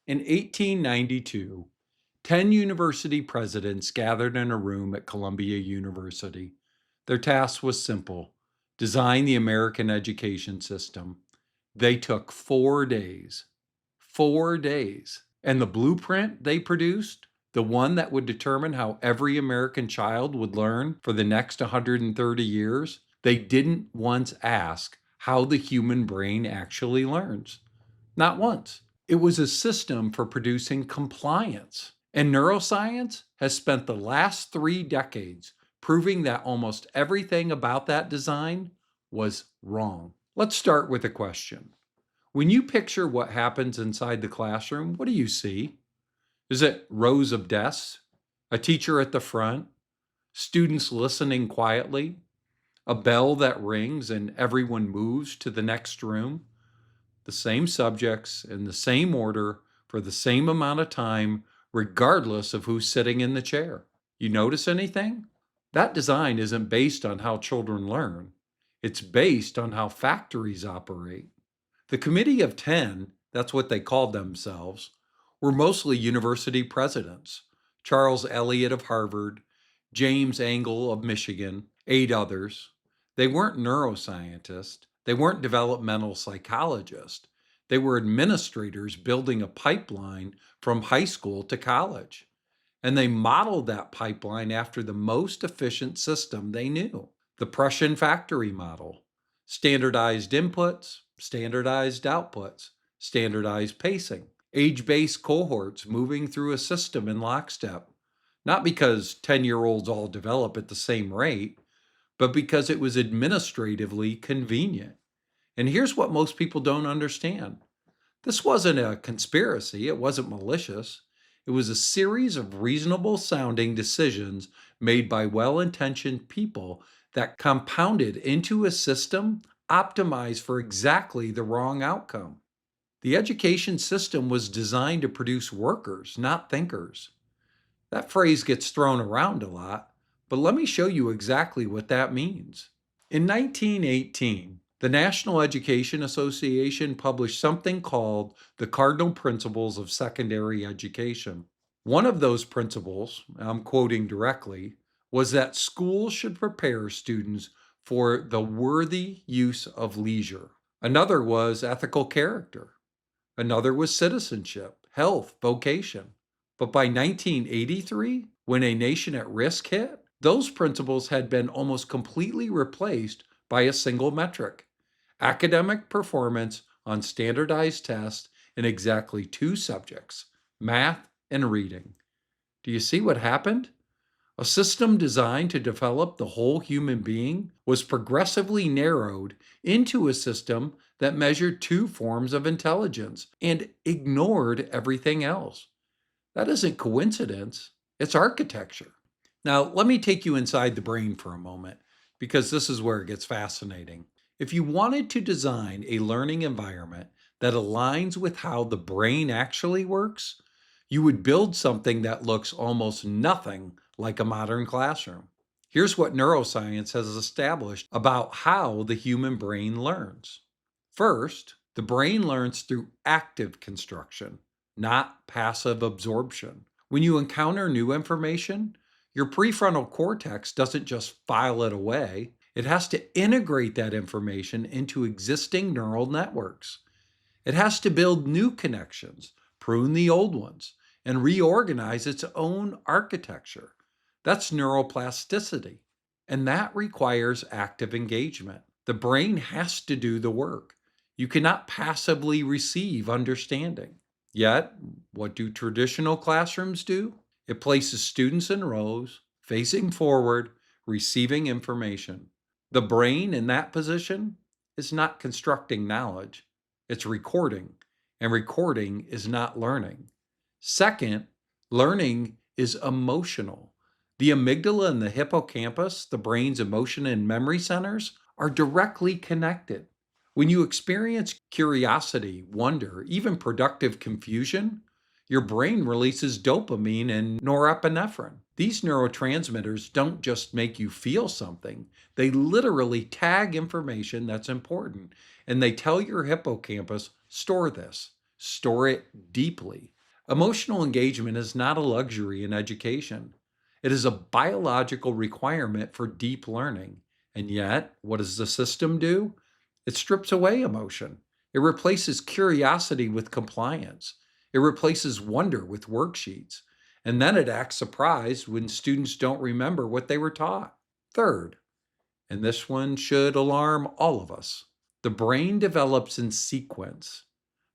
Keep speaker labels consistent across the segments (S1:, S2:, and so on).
S1: In 1892, 10 university presidents gathered in a room at Columbia University. Their task was simple: design the American education system. They took 4 days. 4 days. And the blueprint they produced, the one that would determine how every American child would learn for the next 130 years, they didn't once ask how the human brain actually learns. Not once. It was a system for producing compliance. And neuroscience has spent the last 3 decades proving that almost everything about that design was wrong. Let's start with a question. When you picture what happens inside the classroom, what do you see? Is it rows of desks, a teacher at the front, students listening quietly, a bell that rings and everyone moves to the next room? The same subjects in the same order for the same amount of time, regardless of who's sitting in the chair. You notice anything? That design isn't based on how children learn. It's based on how factories operate. The Committee of 10, that's what they called themselves, were mostly university presidents. Charles Eliot of Harvard, James Angle of Michigan, 8 others. They weren't neuroscientists. They weren't developmental psychologists. They were administrators building a pipeline from high school to college. And they modeled that pipeline after the most efficient system they knew, the Prussian factory model. Standardized inputs, standardized outputs, standardized pacing, age-based cohorts moving through a system in lockstep. Not because 10-year-olds all develop at the same rate, but because it was administratively convenient. And here's what most people don't understand. This wasn't a conspiracy, it wasn't malicious. It was a series of reasonable sounding decisions made by well intentioned people that compounded into a system optimized for exactly the wrong outcome. The education system was designed to produce workers, not thinkers. That phrase gets thrown around a lot, but let me show you exactly what that means. In 1918, the National Education Association published something called the Cardinal Principles of Secondary Education. One of those principles, I'm quoting directly, was that schools should prepare students for the worthy use of leisure. Another was ethical character. Another was citizenship, health, vocation. But by 1983, when a nation at risk hit, those principles had been almost completely replaced by a single metric: academic performance on standardized tests in exactly two subjects, math and reading. Do you see what happened? A system designed to develop the whole human being was progressively narrowed into a system that measured two forms of intelligence and ignored everything else. That isn't coincidence, it's architecture. Now, let me take you inside the brain for a moment, because this is where it gets fascinating. If you wanted to design a learning environment that aligns with how the brain actually works, you would build something that looks almost nothing like a modern classroom. Here's what neuroscience has established about how the human brain learns. First, the brain learns through active construction, not passive absorption. When you encounter new information, your prefrontal cortex doesn't just file it away. It has to integrate that information into existing neural networks. It has to build new connections, prune the old ones, and reorganize its own architecture. That's neuroplasticity, and that requires active engagement. The brain has to do the work. You cannot passively receive understanding. Yet, what do traditional classrooms do? It places students in rows, facing forward, receiving information. The brain in that position is not constructing knowledge, it's recording, and recording is not learning. Second, learning is emotional. The amygdala and the hippocampus, the brain's emotion and memory centers, are directly connected. When you experience curiosity, wonder, even productive confusion, your brain releases dopamine and norepinephrine. These neurotransmitters don't just make you feel something, they literally tag information that's important. And they tell your hippocampus, store this, store it deeply. Emotional engagement is not a luxury in education. It is a biological requirement for deep learning. And yet, what does the system do? It strips away emotion. It replaces curiosity with compliance. It replaces wonder with worksheets. And then it acts surprised when students don't remember what they were taught. Third, and this one should alarm all of us, the brain develops in sequence.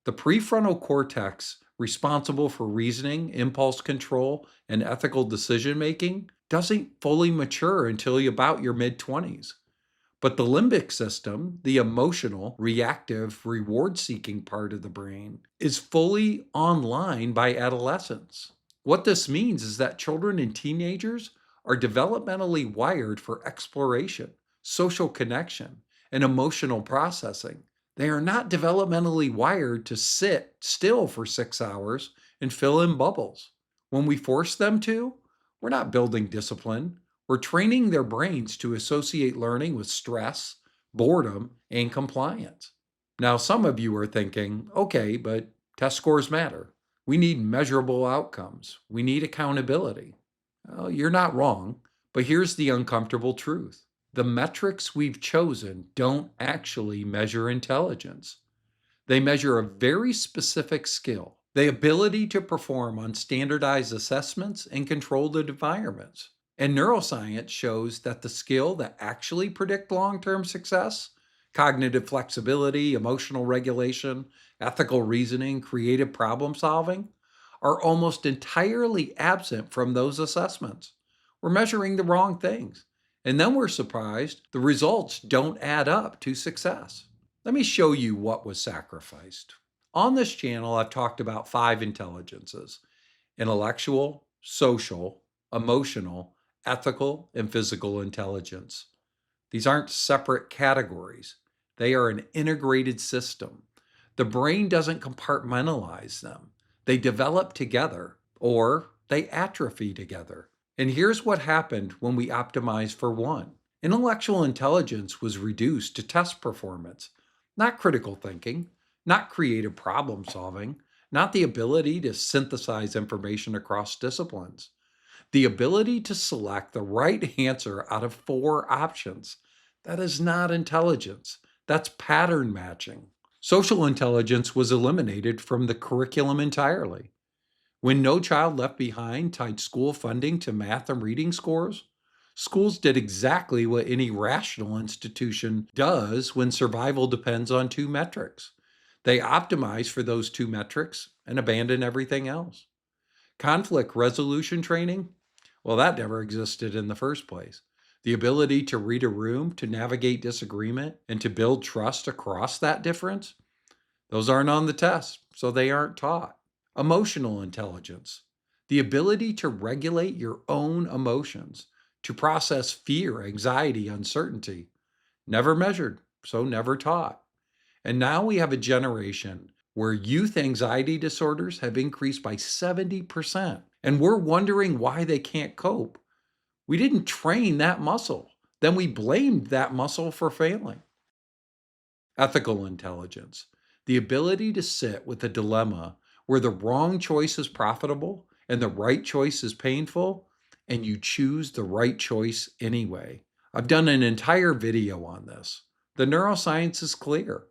S1: The prefrontal cortex, responsible for reasoning, impulse control, and ethical decision making, doesn't fully mature until about your mid 20s. But the limbic system, the emotional, reactive, reward seeking part of the brain, is fully online by adolescence. What this means is that children and teenagers are developmentally wired for exploration, social connection, and emotional processing. They are not developmentally wired to sit still for 6 hours and fill in bubbles. When we force them to, we're not building discipline, we're training their brains to associate learning with stress, boredom, and compliance. Now, some of you are thinking, okay, but test scores matter. We need measurable outcomes. We need accountability. Well, you're not wrong, but here's the uncomfortable truth. The metrics we've chosen don't actually measure intelligence. They measure a very specific skill, the ability to perform on standardized assessments and controlled environments. And neuroscience shows that the skill that actually predict long-term success, cognitive flexibility, emotional regulation, ethical reasoning, creative problem solving, are almost entirely absent from those assessments. We're measuring the wrong things. And then we're surprised the results don't add up to success. Let me show you what was sacrificed. On this channel, I've talked about 5 intelligences: intellectual, social, emotional, ethical, and physical intelligence. These aren't separate categories, they are an integrated system. The brain doesn't compartmentalize them, they develop together or they atrophy together. And here's what happened when we optimized for one: intellectual intelligence was reduced to test performance, not critical thinking, not creative problem solving, not the ability to synthesize information across disciplines. The ability to select the right answer out of 4 options. That is not intelligence. That's pattern matching. Social intelligence was eliminated from the curriculum entirely. When No Child Left Behind tied school funding to math and reading scores, schools did exactly what any rational institution does when survival depends on 2 metrics. They optimize for those 2 metrics and abandon everything else. Conflict resolution training, well, that never existed in the first place. The ability to read a room, to navigate disagreement, and to build trust across that difference, those aren't on the test, so they aren't taught. Emotional intelligence, the ability to regulate your own emotions, to process fear, anxiety, uncertainty, never measured, so never taught. And now we have a generation where youth anxiety disorders have increased by 70%. And we're wondering why they can't cope. We didn't train that muscle. Then we blamed that muscle for failing. Ethical intelligence, the ability to sit with a dilemma where the wrong choice is profitable and the right choice is painful, and you choose the right choice anyway. I've done an entire video on this. The neuroscience is clear.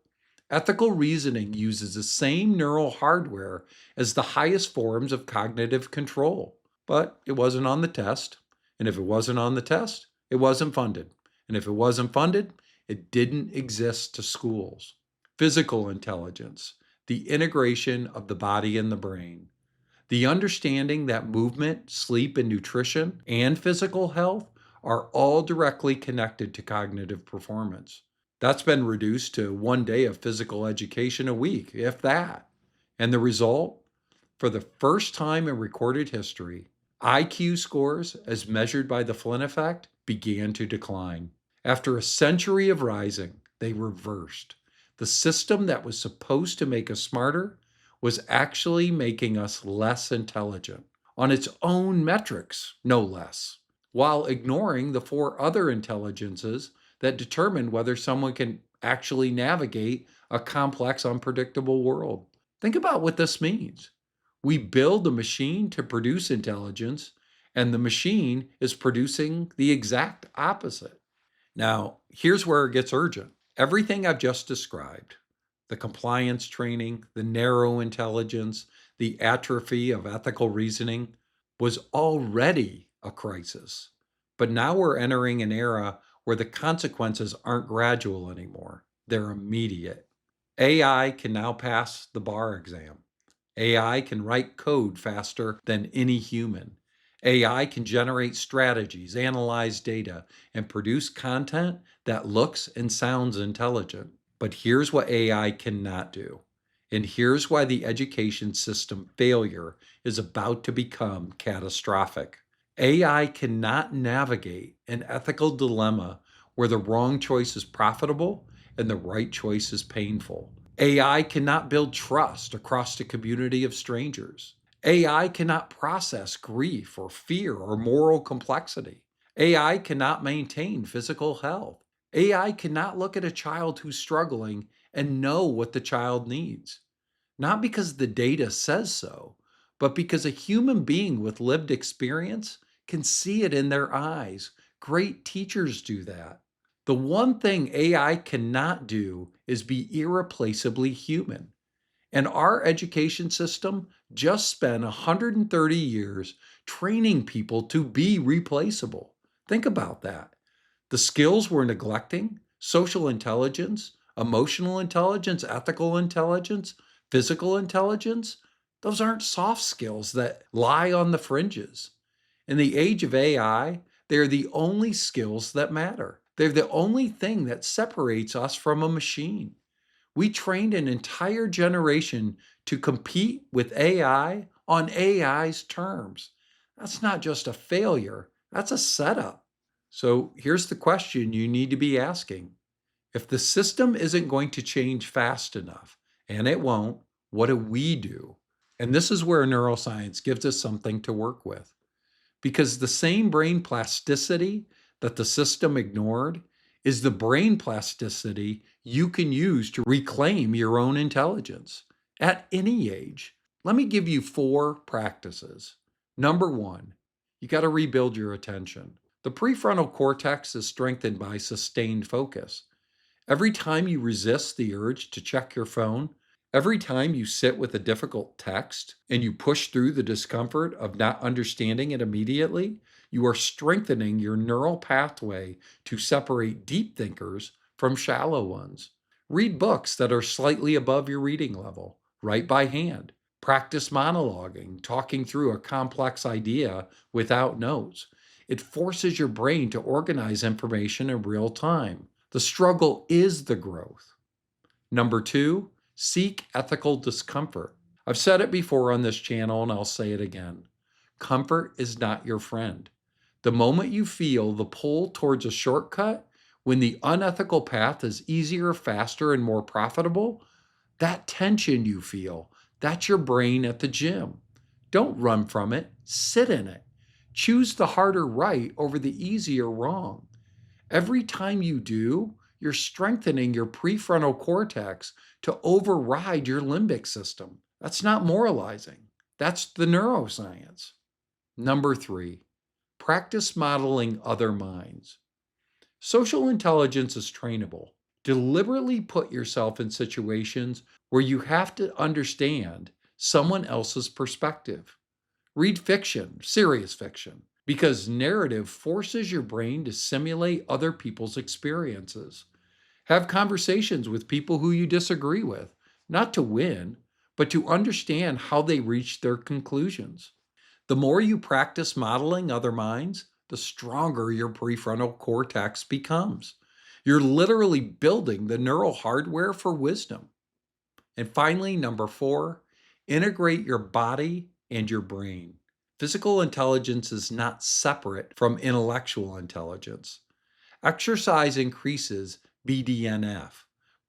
S1: Ethical reasoning uses the same neural hardware as the highest forms of cognitive control, but it wasn't on the test. And if it wasn't on the test, it wasn't funded. And if it wasn't funded, it didn't exist to schools. Physical intelligence, the integration of the body and the brain, the understanding that movement, sleep, and nutrition and physical health are all directly connected to cognitive performance. That's been reduced to 1 day of physical education a week, if that. And the result? For the first time in recorded history, IQ scores, as measured by the Flynn effect, began to decline. After a century of rising, they reversed. The system that was supposed to make us smarter was actually making us less intelligent, on its own metrics, no less, while ignoring the 4 other intelligences that determine whether someone can actually navigate a complex, unpredictable world. Think about what this means. We build a machine to produce intelligence, and the machine is producing the exact opposite. Now, here's where it gets urgent. Everything I've just described, the compliance training, the narrow intelligence, the atrophy of ethical reasoning, was already a crisis. But now we're entering an era where the consequences aren't gradual anymore, they're immediate. AI can now pass the bar exam. AI can write code faster than any human. AI can generate strategies, analyze data, and produce content that looks and sounds intelligent. But here's what AI cannot do. And here's why the education system failure is about to become catastrophic. AI cannot navigate an ethical dilemma where the wrong choice is profitable and the right choice is painful. AI cannot build trust across a community of strangers. AI cannot process grief or fear or moral complexity. AI cannot maintain physical health. AI cannot look at a child who's struggling and know what the child needs. Not because the data says so, but because a human being with lived experience can see it in their eyes. Great teachers do that. The one thing AI cannot do is be irreplaceably human. And our education system just spent 130 years training people to be replaceable. Think about that. The skills we're neglecting, social intelligence, emotional intelligence, ethical intelligence, physical intelligence, those aren't soft skills that lie on the fringes. In the age of AI, they're the only skills that matter. They're the only thing that separates us from a machine. We trained an entire generation to compete with AI on AI's terms. That's not just a failure, that's a setup. So here's the question you need to be asking. If the system isn't going to change fast enough, and it won't, what do we do? And this is where neuroscience gives us something to work with. Because the same brain plasticity that the system ignored is the brain plasticity you can use to reclaim your own intelligence at any age. Let me give you 4 practices. Number 1, you got to rebuild your attention. The prefrontal cortex is strengthened by sustained focus. Every time you resist the urge to check your phone, every time you sit with a difficult text and you push through the discomfort of not understanding it immediately, you are strengthening your neural pathway to separate deep thinkers from shallow ones. Read books that are slightly above your reading level. Write by hand. Practice monologuing, talking through a complex idea without notes. It forces your brain to organize information in real time. The struggle is the growth. Number 2, seek ethical discomfort. I've said it before on this channel and I'll say it again. Comfort is not your friend. The moment you feel the pull towards a shortcut, when the unethical path is easier, faster, and more profitable, that tension you feel, that's your brain at the gym. Don't run from it, sit in it. Choose the harder right over the easier wrong. Every time you do, you're strengthening your prefrontal cortex to override your limbic system. That's not moralizing. That's the neuroscience. Number 3, practice modeling other minds. Social intelligence is trainable. Deliberately put yourself in situations where you have to understand someone else's perspective. Read fiction, serious fiction, because narrative forces your brain to simulate other people's experiences. Have conversations with people who you disagree with, not to win, but to understand how they reach their conclusions. The more you practice modeling other minds, the stronger your prefrontal cortex becomes. You're literally building the neural hardware for wisdom. And finally, number 4, integrate your body and your brain. Physical intelligence is not separate from intellectual intelligence. Exercise increases BDNF,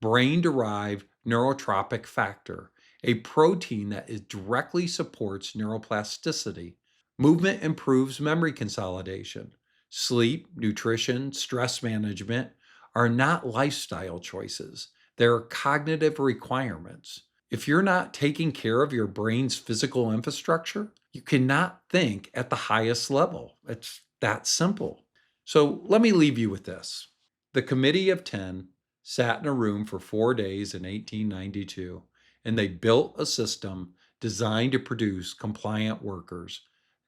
S1: brain-derived neurotrophic factor, a protein that directly supports neuroplasticity. Movement improves memory consolidation. Sleep, nutrition, stress management are not lifestyle choices. They're cognitive requirements. If you're not taking care of your brain's physical infrastructure, you cannot think at the highest level. It's that simple. So let me leave you with this. The Committee of 10 sat in a room for 4 days in 1892, and they built a system designed to produce compliant workers,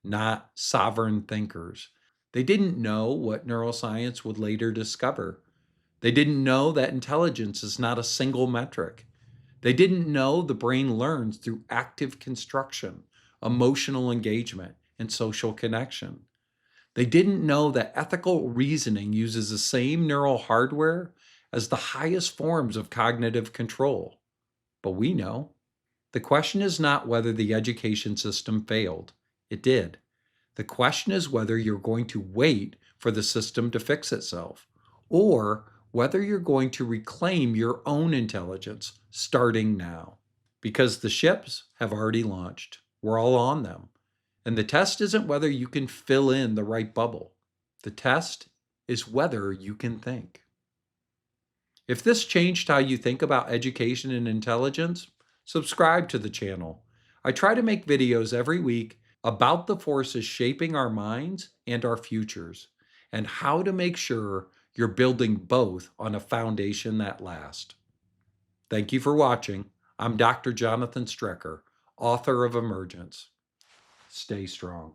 S1: not sovereign thinkers. They didn't know what neuroscience would later discover. They didn't know that intelligence is not a single metric. They didn't know the brain learns through active construction, emotional engagement, and social connection. They didn't know that ethical reasoning uses the same neural hardware as the highest forms of cognitive control. But we know. The question is not whether the education system failed. It did. The question is whether you're going to wait for the system to fix itself, or whether you're going to reclaim your own intelligence starting now. Because the ships have already launched. We're all on them. And the test isn't whether you can fill in the right bubble. The test is whether you can think. If this changed how you think about education and intelligence, subscribe to the channel. I try to make videos every week about the forces shaping our minds and our futures, and how to make sure you're building both on a foundation that lasts. Thank you for watching. I'm Dr. Jonathan Strecker, author of Emergence. Stay strong.